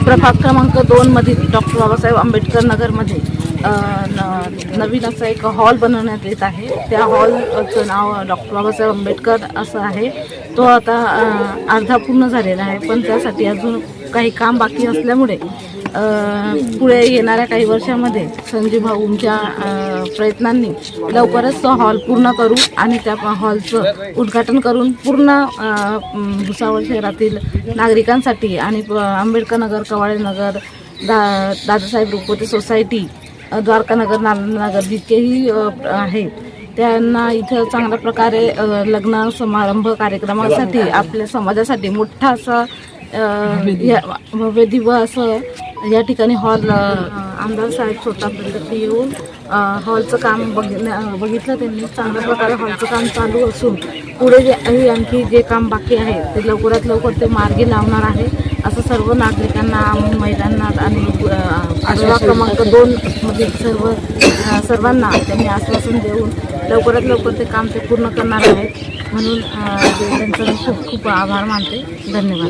प्रभाग क्रमांक 2 मधील डॉक्टर बाबासाहेब आंबेडकर नगरमध्ये नवीन असा एक हॉल बनवण्यात येत आहे। त्या हॉलचं नाव डॉक्टर बाबासाहेब आंबेडकर असं आहे। तो आता अर्धा पूर्ण झालेला आहे, पण त्यासाठी अजून काही काम बाकी असल्यामुळे पुढे येणाऱ्या काही वर्षामध्ये संजीव भाऊंच्या प्रयत्नांनी लवकरच तो हॉल पूर्ण करू आणि त्या हॉलचं उद्घाटन करून पूर्ण भुसावळ शहरातील नागरिकांसाठी आणि आंबेडकर नगर, कवाळे नगर, दादासाहेब रुपवते सोसायटी, द्वारकानगर, नालंदानगर जितकेही आहेत त्यांना इथं चांगल्या प्रकारे लग्न समारंभ कार्यक्रमासाठी आपल्या समाजासाठी मोठा असा भव्य दिव्य असं या ठिकाणी हॉल आमदार साहेब स्वतः प्रत्यक्ष येऊन हॉलचं काम बघितलं त्यांनी। चांगल्या प्रकारे हॉलचं काम चालू असून पुढे आणखी जे काम बाकी आहे ते लवकरात लवकर ते मार्गी लावणार आहे असं सर्व नागरिकांना, महिलांना आणि प्रभाग क्रमांक 2 मधील सर्वांना त्यांनी आश्वासन देऊन लवकरात लवकर ते काम ते पूर्ण करणार आहेत। म्हणून त्यांचं खूप खूप आभार मानते। धन्यवाद।